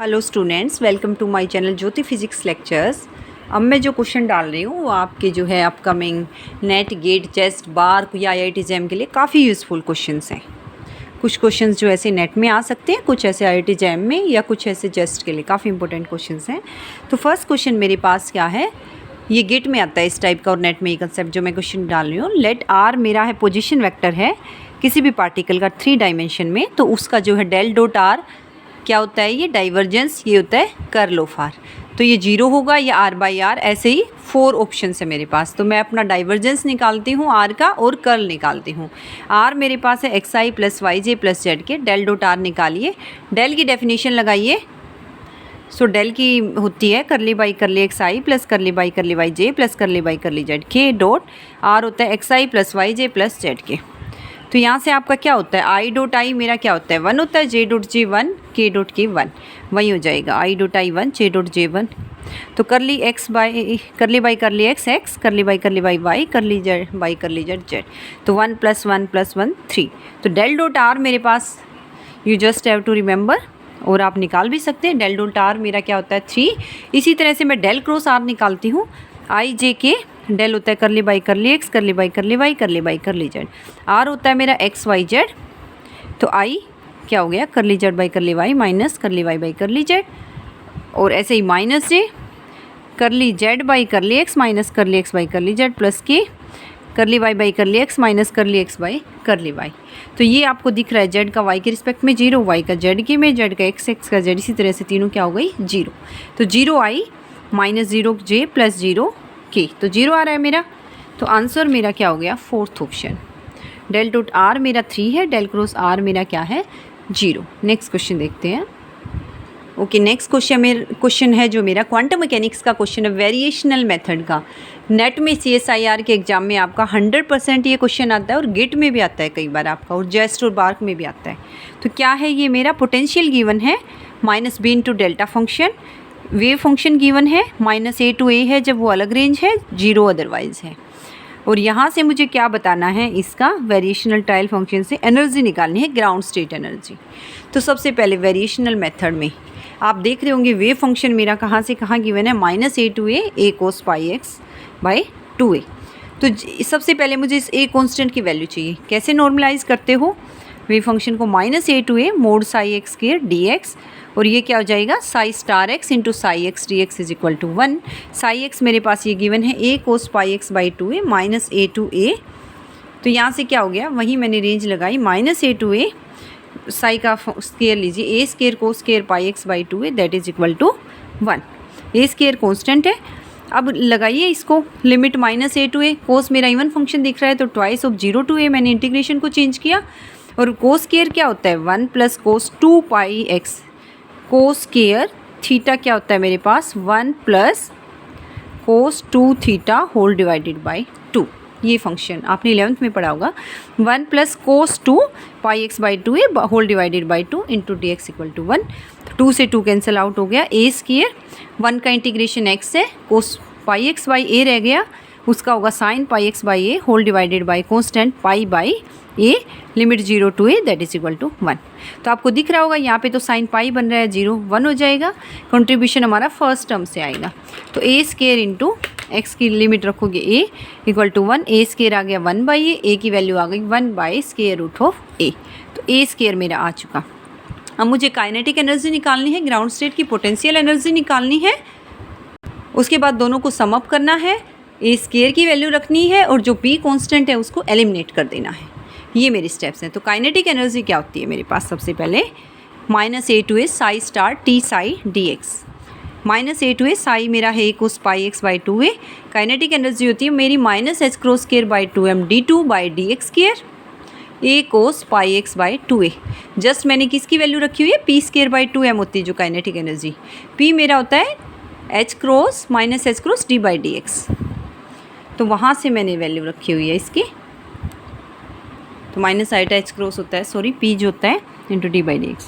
Hello students, welcome to my channel Jyoti physics lectures. अब मैं जो क्वेश्चन डाल रही हूँ वो आपके जो है अपकमिंग नेट, गेट, चेस्ट, बार या आईआईटी जैम के लिए काफ़ी यूज़फुल क्वेश्चंस हैं। कुछ क्वेश्चंस जो ऐसे नेट में आ सकते हैं, कुछ ऐसे आईआईटी जैम में, या कुछ ऐसे चेस्ट के लिए काफ़ी इंपॉर्टेंट क्वेश्चंस हैं। तो फर्स्ट क्वेश्चन मेरे पास क्या है, ये गेट में आता है इस टाइप का और नेट में ये कंसेप्ट जो मैं क्वेश्चन डाल रही हूँ। लेट आर मेरा है पोजिशन वेक्टर है किसी भी पार्टिकल का 3 डायमेंशन में, तो उसका जो है डेल डॉट आर क्या होता है, ये डाइवर्जेंस, ये होता है कर्ल ऑफ आर। तो ये 0 होगा या आर बाई आर, ऐसे ही 4 ऑप्शन है मेरे पास। तो मैं अपना डाइवर्जेंस निकालती हूँ आर का और कर्ल निकालती हूँ। आर मेरे पास है x i plus y j plus z k, del dot r निकालिए। डेल की डेफिनेशन लगाइए। सो डेल की होती है curly by curly x i plus curly by curly y j plus curly by curly z k, dot r होता है x i plus y j plus z k. तो यहाँ से आपका क्या होता है, आई डॉट आई मेरा क्या होता है 1 होता है, जे डॉट जे 1, के डॉट के 1, वही हो जाएगा I dot I 1, J dot J 1। तो curly x by curly x x, curly by y, curly Z by curly z z. तो 1 + 1 + 1 3। तो डेल डॉट आर मेरे पास, you just have to remember, और आप निकाल भी सकते हैं। डेल डॉट आर मेरा क्या होता है 3। इसी तरह से मैं डेल क्रॉस आर निकालती हूँ। आई जे के डेल होता है curly by curly x, curly by curly Y, करली बाई करली जेड। आर होता है मेरा एक्स वाई जेड। तो आई क्या हो गया, curly Z by curly Y minus curly Y by curly Z, और ऐसे ही minus J curly Z by curly X minus curly x by curly Z plus K curly Y by curly X minus curly x by curly Y. तो ये आपको दिख रहा है Z का वाई के रिस्पेक्ट में 0, वाई का जेड के में, जेड का एक्स, एक्स का जेड, इसी तरह से तीनों क्या हो गई 0। तो 0 आई माइनस 0 जे प्लस 0 के, तो 0 आ रहा है मेरा। तो आंसर मेरा क्या हो गया 4th option. Del dot are मेरा 3 है, डेल क्रॉस आर मेरा क्या है 0। नेक्स्ट क्वेश्चन देखते हैं। ओके, नेक्स्ट क्वेश्चन है जो मेरा क्वांटम मैकेनिक्स का क्वेश्चन है, वेरिएशनल मेथड का। नेट में CSIR के एग्जाम में आपका 100% ये क्वेश्चन आता है, और गेट में भी आता है कई बार आपका, और जेस्ट और बार्क में भी आता है। तो क्या है ये मेरा, पोटेंशियल गिवन है -b into delta function, wave function given है -a to a है जब वो अलग रेंज है, 0 अदरवाइज है। और यहाँ से मुझे क्या बताना है, इसका वेरिएशनल टाइल फंक्शन से एनर्जी निकालनी है, ग्राउंड स्टेट एनर्जी। तो सबसे पहले वेरिएशनल मेथड में आप देख रहे होंगे वेव फंक्शन मेरा कहाँ से कहाँ गिवन है, -a to a cos pi x by 2a। तो सबसे पहले मुझे इस a कांस्टेंट की वैल्यू चाहिए। कैसे नॉर्मलाइज करते हो वेव फंक्शन को, -a to a mod psi x square dx, और ये क्या हो जाएगा psi star x into psi x d x is equal to 1। Psi x मेरे पास ये गिवन है a cos pi x by 2a minus a to a। तो यहाँ से क्या हो गया, वहीं मैंने रेंज लगाई -a to a, साई का स्केयर लीजिए, a square cos square pi x by 2a that is equal to 1। a square constant है। अब लगाइए इसको, limit -a to a, cause मेरा इवन फंक्शन दिख रहा है तो ट्वाइस ऑफ 0 to a मैंने इंटीग्रेशन को चेंज किया, और कोस स्केयर क्या होता है 1 + cos 2 pi x, cos square theta क्या होता है मेरे पास 1 + cos 2 theta whole divided by 2। ये फंक्शन आपने 11th में पढ़ा होगा। 1 + cos 2 pi x by 2a whole divided by 2 into d x equal to 1। 2 से 2 कैंसिल आउट हो गया, a स्केयर 1 का इंटीग्रेशन x है, cos pi x by a रह गया, उसका होगा sin pi x by a whole divided by constant pi by a, limit 0 to a that is equal to 1। तो आपको दिख रहा होगा यहाँ पे तो sin पाई बन रहा है 0, 1 हो जाएगा, कंट्रीब्यूशन हमारा फर्स्ट टर्म से आएगा। तो a स्केयर इंटू एक्स की लिमिट रखोगे a equal to 1, a square आ गया 1 बाई a की वैल्यू आ गई 1 by square root of a। तो a स्केयर मेरा आ चुका। अब मुझे काइनेटिक एनर्जी निकालनी है, ग्राउंड स्टेट की पोटेंशियल एनर्जी निकालनी है, उसके बाद दोनों को सम अप करना है, a स्केयर की वैल्यू रखनी है, और जो p कांस्टेंट है उसको एलिमिनेट कर देना है। ये मेरे स्टेप्स हैं। तो काइनेटिक एनर्जी क्या होती है मेरे पास, सबसे पहले -a to a Sai star t Sai dx, -a to a Sai मेरा है cos pi x by 2a। Kinetic energy होती है मेरी -h cross square by 2m d2 by dx square, a cos pi x by 2a। Just मैंने किसकी value रखी हुई है, p स्केयर बाई 2m होती है जो काइनेटिक एनर्जी। p मेरा होता है h cross -h cross d by dx, तो वहाँ से मैंने वैल्यू रखी हुई है इसकी। तो माइनस आइटा h क्रॉस होता है, सॉरी p जो होता है इंटू d बाई dx।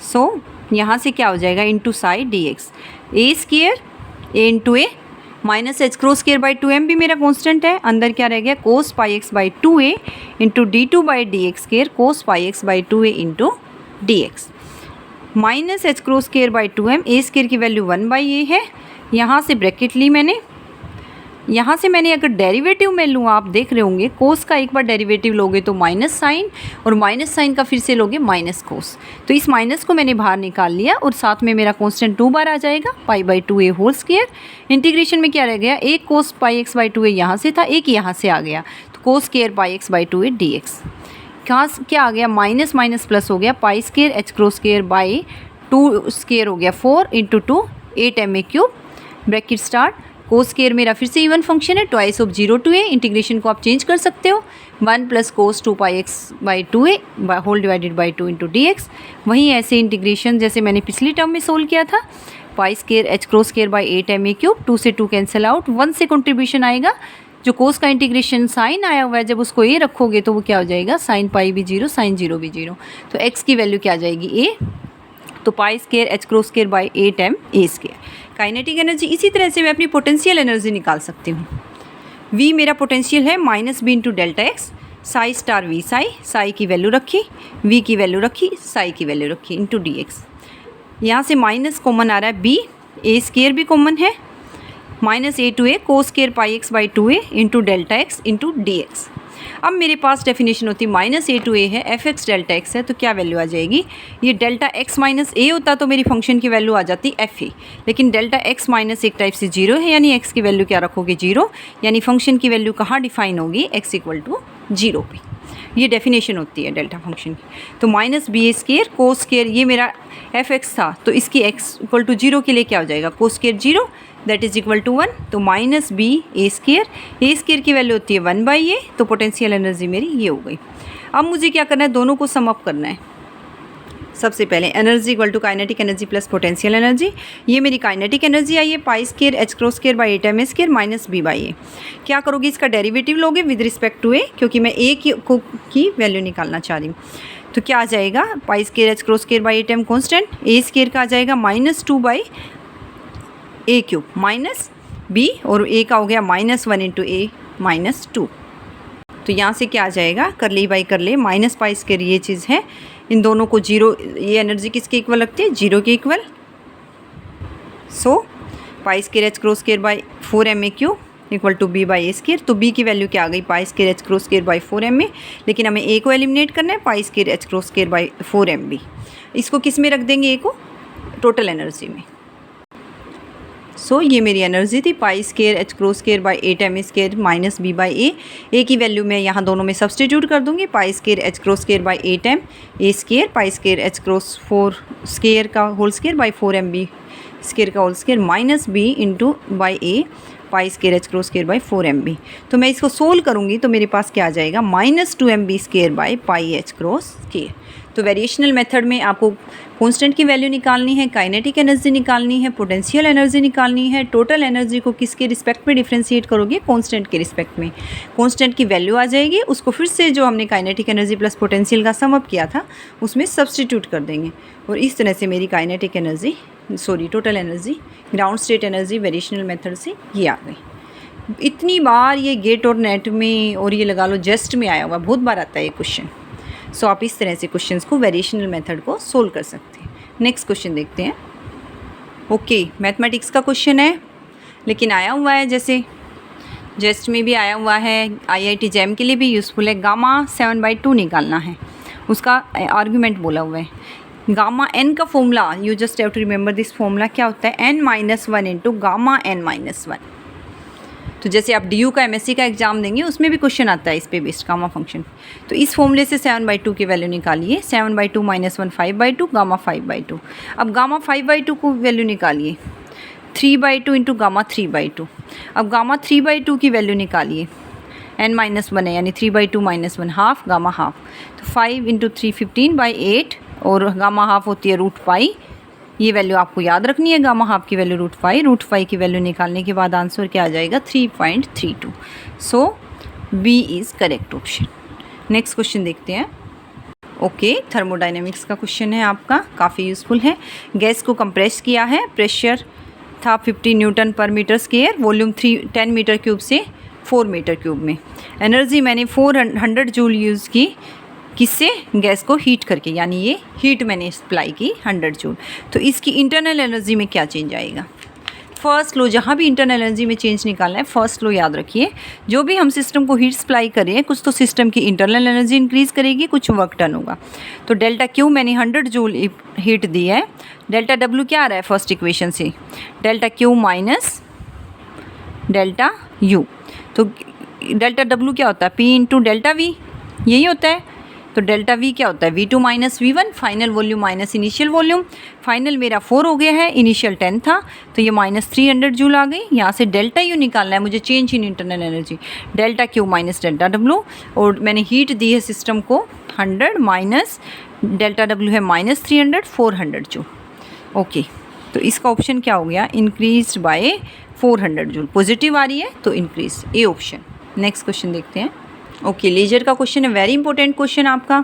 सो यहाँ से क्या हो जाएगा into Sai dx, a square a into a -h cross square by 2m भी मेरा कांस्टेंट है, अंदर क्या रह गया cos pi x by 2a into d2 by dx square cos pi x by 2a into dx। Minus H crow square by 2m, A square की value 1/a है। यहाँ से ब्रैकेट ली मैंने, यहाँ से मैंने अगर डेरिवेटिव में लूँ, आप देख रहे होंगे कोस का एक बार डेरिवेटिव लोगे तो माइनस साइन, और माइनस साइन का फिर से लोगे माइनस कोस। तो इस माइनस को मैंने बाहर निकाल लिया और साथ में मेरा कांस्टेंट 2 बार आ जाएगा, π/2a होल स्क्वायर। इंटीग्रेशन में क्या रह गया, एक कोस πx/2a यहाँ से था, एक यहाँ से आ गया, तो कोस स्क्वायर πx/2a dx। कहाँ क्या आ गया, माइनस माइनस प्लस हो गया, पाई square H cross square by 2 square हो गया 4 × 2 8ma3, bracket start. Cos square मेरा फिर से इवन फंक्शन है, twice of 0 to a। Integration को आप चेंज कर सकते हो, 1 + cos 2πx/2a whole divided by 2 × dx। वहीं ऐसे इंटीग्रेशन जैसे मैंने पिछली टर्म में सोल्व किया था, पाई square H cross square by 8ma3, 2 से 2 कैंसिल आउट, 1 से कंट्रीब्यूशन आएगा। जो कोस का इंटीग्रेशन साइन आया हुआ है, जब उसको ए रखोगे तो वो क्या हो जाएगा, साइन पाई भी 0, साइन 0 भी 0। तो एक्स की वैल्यू क्या आ जाएगी, ए। तो पाई square H cross square by 8ma square. Kinetic energy इसी तरह से मैं अपनी पोटेंशियल एनर्जी निकाल सकती हूँ। v मेरा पोटेंशियल है -b × delta x, psi star V psi, psi की वैल्यू रखी, v की वैल्यू रखी, साई की वैल्यू रखी, इंटू dx। यहाँ से माइनस कॉमन आ रहा है, b, a स्क्वायर भी कॉमन है, -a to a cos square πx/2a into delta x into dx। अब मेरे पास डेफिनेशन होती है -a to a है, f(x) डेल्टा एक्स है, तो क्या वैल्यू आ जाएगी, ये डेल्टा x माइनस a होता तो मेरी फंक्शन की वैल्यू आ जाती fa, लेकिन डेल्टा x माइनस एक टाइप से 0 है, यानी x की वैल्यू क्या रखोगे, 0, यानी फंक्शन की वैल्यू कहाँ डिफाइन होगी, x = 0 पे। ये डेफिनेशन होती है डेल्टा फंक्शन की। तो -ba² कोस स्क्वायर, ये मेरा f(x) था, तो इसकी x = 0 के लिए क्या हो जाएगा, cos square 0 that is equal to 1। तो -ba², a स्क्वायर की वैल्यू होती है 1/a, तो पोटेंशियल एनर्जी मेरी ये हो गई। अब मुझे क्या करना है, दोनों को सम अप करना है। सबसे पहले energy equal to kinetic energy plus potential energy. ये मेरी काइनेटिक एनर्जी आई है, pi square H cross square by 8ma² minus b/a। क्या करोगे, इसका डेरिवेटिव लोगे विद रिस्पेक्ट टू a, क्योंकि मैं a की वैल्यू निकालना चाह रही हूँ। तो क्या आ जाएगा, पाई square H cross square by 8m constant, a square का आ जाएगा -2/a³ माइनस b, और a का हो गया -1 × a -2। तो यहाँ से क्या आ जाएगा, कर ले बाई कर ले, माइनस पाई स्क्वायर ये चीज़ है, इन दोनों को 0, ये एनर्जी किसके इक्वल लगती है, 0 के equal. So pi square H cross square by 4ma³ equal to b/a²। तो b की वैल्यू क्या आ गई, pi square H cross square by 4ma, लेकिन हमें a को एलिमिनेट करना है, pi square H cross square by 4mb। इसको किस में रख देंगे, a को टोटल एनर्जी में। सो ये मेरी एनर्जी थी, pi square H cross square by 8ma² minus b/a। a की वैल्यू मैं यहाँ दोनों में सब्सटीट्यूट कर दूँगी, pi square H cross square by 8ma², pi square H cross 4 square का whole square by 4mb square का whole square minus b into by a, pi square H cross square by 4mb। तो मैं इसको solve करूँगी तो मेरे पास क्या आ जाएगा, -2mb² by pi H cross square. तो वेरिएशनल मेथड में आपको कांस्टेंट की वैल्यू निकालनी है, काइनेटिक एनर्जी निकालनी है, पोटेंशियल एनर्जी निकालनी है। टोटल एनर्जी को किसके रिस्पेक्ट में डिफ्रेंशिएट करोगे, कांस्टेंट के रिस्पेक्ट में। कांस्टेंट की वैल्यू आ जाएगी, उसको फिर से जो हमने काइनेटिक एनर्जी प्लस पोटेंशियल का सम अप किया था उसमें सब्सटीट्यूट कर देंगे, और इस तरह से मेरी kinetic energy total energy, ground state energy variational method से ये आ गई। इतनी बार ये गेट और नेट में और ये लगा लो जेस्ट में आया हुआ, बहुत बार आता है ये क्वेश्चन। सो आप इस तरह से क्वेश्चंस को वेरिएशनल मेथड को सोल्व कर सकते हैं। नेक्स्ट क्वेश्चन देखते हैं। ओके, मैथमेटिक्स का क्वेश्चन है, लेकिन आया हुआ है जैसे जेस्ट में भी आया हुआ है, IIT JAM के लिए भी यूज़फुल है। गामा 7/2 निकालना है, उसका आर्ग्यूमेंट बोला हुआ है। गामा n का formula, you just have to remember this formula, क्या होता है, n-1 इंटू गामा n-1। तो जैसे आप DU का MSc का एग्जाम देंगे उसमें भी क्वेश्चन आता है इस पे बेस्ड गामा फंक्शन। तो इस फॉर्मूले से 7/2 की वैल्यू निकालिए, 7/2 - 1 5/2, गामा 5/2। अब गामा 5/2 को वैल्यू निकालिए, 3/2 इंटू गामा 3/2। अब गामा 3/2 की वैल्यू निकालिए, n-1 है यानी 3/2 - 1 हाफ, गामा हाफ। तो 5 इंटू 3 15/8, और गामा हाफ होती है √π। ये वैल्यू आपको याद रखनी है, गामा हाफ की वैल्यू √5 की वैल्यू निकालने के बाद आंसर क्या आ जाएगा, 3.32। So B is correct option. Next question देखते हैं। ओके, थर्मोडाइनमिक्स का क्वेश्चन है आपका, काफ़ी यूज़फुल है। गैस को कंप्रेस किया है, प्रेशर था 50 newton per metre square, volume 10 metre cube से 4 मीटर क्यूब में। एनर्जी मैंने 400 जूल यूज़ की, किससे? गैस को हीट करके, यानी ये हीट मैंने सप्लाई की 100 जूल। तो इसकी इंटरनल एनर्जी में क्या चेंज आएगा? फर्स्ट लो, जहाँ भी इंटरनल एनर्जी में चेंज निकालना है फर्स्ट लो याद रखिए, जो भी हम सिस्टम को हीट सप्लाई करें कुछ तो सिस्टम की इंटरनल एनर्जी इंक्रीज़ करेगी, कुछ वर्क डन होगा। तो डेल्टा क्यू मैंने 100 जूल हीट दी है, डेल्टा डब्ल्यू क्या आ रहा है फर्स्ट इक्वेशन से? Delta Q minus delta U. तो डेल्टा डब्ल्यू क्या होता है? पी इंटू डेल्टा वी, यही होता है। तो डेल्टा वी क्या होता है? V2 minus V1, final volume minus initial volume. Final मेरा 4 हो गया है, इनिशियल 10 था, तो ये माइनस 300 जूल आ गई। यहाँ से डेल्टा यू निकालना है मुझे, change in internal energy, delta Q minus delta W. और मैंने हीट दी है सिस्टम को 100 माइनस डेल्टा डब्ल्यू है माइनस 300, 400 जूल। ओके, तो इसका ऑप्शन क्या हो गया? Increase by 400 joule. पॉजिटिव आ रही है तो increase, A option. Next question देखते हैं। ओके, लेजर का क्वेश्चन है, वेरी इंपॉर्टेंट क्वेश्चन आपका।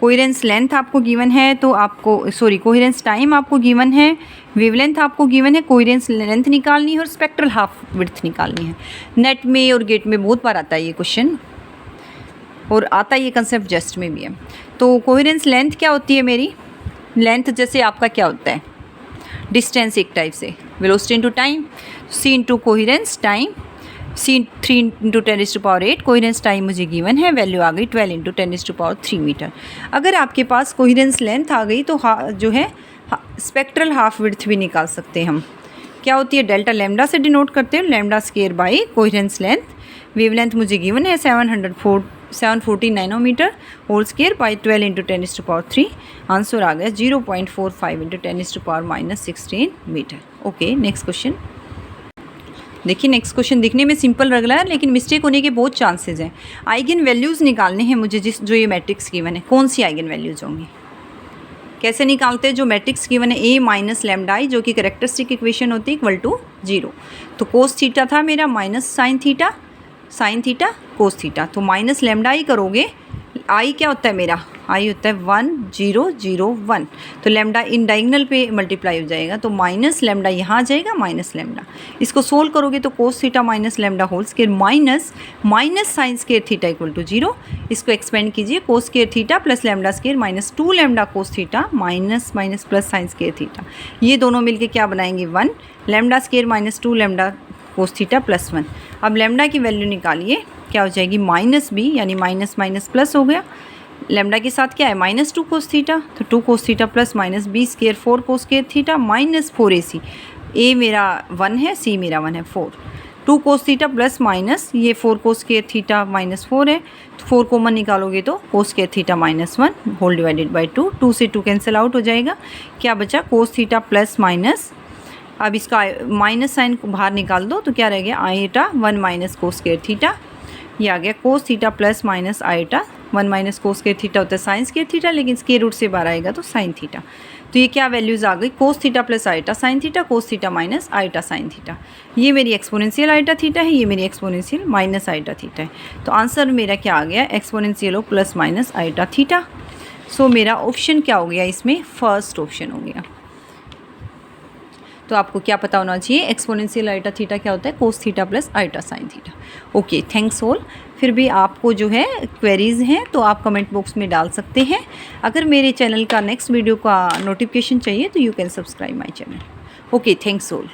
कोहेरेंस लेंथ आपको गिवन है, तो आपको कोहेरेंस टाइम आपको गिवन है, वेवलेंथ आपको गिवन है, कोहेरेंस लेंथ निकालनी है और स्पेक्ट्रल हाफ विड्थ निकालनी है। नेट में और गेट में बहुत बार आता है ये क्वेश्चन, और आता है ये कंसेप्ट जेस्ट में भी है। तो कोहेरेंस लेंथ क्या होती है मेरी? लेंथ जैसे आपका क्या होता है? डिस्टेंस एक टाइप से, वेलोसिटी इंटू टाइम, सी इंटू कोहेरेंस टाइम, सी 3 इंटू 10⁸ कोहेरेंस टाइम मुझे गिवन है, वैल्यू आ गई 12 इंटू 10⁻³ मीटर। अगर आपके पास कोहेरेंस लेंथ आ गई तो जो है स्पेक्ट्रल हाफ विड्थ भी निकाल सकते हैं हम। क्या होती है? डेल्टा लैम्डा से डिनोट करते हैं, lambda square by coherence length. Wavelength मुझे गिवन है 740 nanometre, whole square by 12 into 10⁻³। Answer आ गया 0.45 into 10⁻⁻16 metre. Okay, next question देखिए। नेक्स्ट क्वेश्चन दिखने में सिंपल लग रहा है लेकिन मिस्टेक होने के बहुत चांसेस हैं। आइगन वैल्यूज़ निकालने हैं मुझे, जो ये मैट्रिक्स गिवन है, कौन सी आइगन वैल्यूज़ होंगी? कैसे निकालते हैं? जो मैट्रिक्स गिवन है ए माइनस लैम्डा आई, जो कि कैरेक्टरिस्टिक इक्वेशन होती है इक्वल टू 0। तो कोस थीटा था मेरा minus sign theta cos theta. तो माइनस लैम्डा आई करोगे, आई क्या होता है मेरा? आई होता है 1 0 0 1। तो लैम्डा इन डायगोनल पे मल्टीप्लाई हो जाएगा, तो माइनस लैम्डा यहाँ आ जाएगा, माइनस लैम्डा। इसको सोल्व करोगे तो cos theta minus lambda whole square minus sine square theta equal to 0। इसको एक्सपेंड कीजिए, cos square theta plus lambda square minus 2 lambda cos theta minus plus sine square theta. ये दोनों मिलके क्या बनाएंगे? 1 lambda square minus 2 lambda cos theta plus 1। अब lambda की value निकालिए, क्या हो जाएगी? माइनस बी, यानी माइनस माइनस प्लस हो गया। लैम्डा के साथ क्या है? माइनस 2 कोस थीटा, तो 2 cos theta plus minus b square 4 cos square theta minus 4ac। A मेरा 1 है, सी मेरा 1 है, 4। 2 कोस थीटा प्लस माइनस ये 4 कोस स्क्वायर थीटा माइनस 4 है, तो 4 कॉमन निकालोगे तो cos square theta minus 1 whole divided by 2। 2 से 2 कैंसिल आउट हो जाएगा, क्या बचा? कोस थीटा प्लस माइनस, अब इसका माइनस साइन को बाहर निकाल दो तो क्या रह गया? आईटा 1 माइनस कोस स्क्वायर थीटा। ये आ गया कोस theta plus minus आईटा 1 minus cos square theta होता है साइन स्क्वायर थीटा, लेकिन स्क्वायर रूट से बाहर आएगा तो साइन थीटा। तो ये क्या वैल्यूज़ आ गई? Cos theta plus iota sine theta, cos theta minus iota sine theta. ये मेरी एक्सपोनेंशियल आईटा थीटा है, ये मेरी एक्सपोनेंशियल माइनस आईटा थीटा है। तो आंसर मेरा क्या आ गया? Exponential of plus minus iota theta. So मेरा ऑप्शन क्या हो गया इसमें? फर्स्ट ऑप्शन हो गया। तो आपको क्या पता होना चाहिए? एक्सपोनेंशियल आईटा थीटा क्या होता है? Cos theta plus iota sine theta. Okay, thanks all. फिर भी आपको जो है क्वेरीज़ हैं तो आप कमेंट बॉक्स में डाल सकते हैं। अगर मेरे चैनल का नेक्स्ट वीडियो का नोटिफिकेशन चाहिए तो you can subscribe my channel. Okay, thanks all.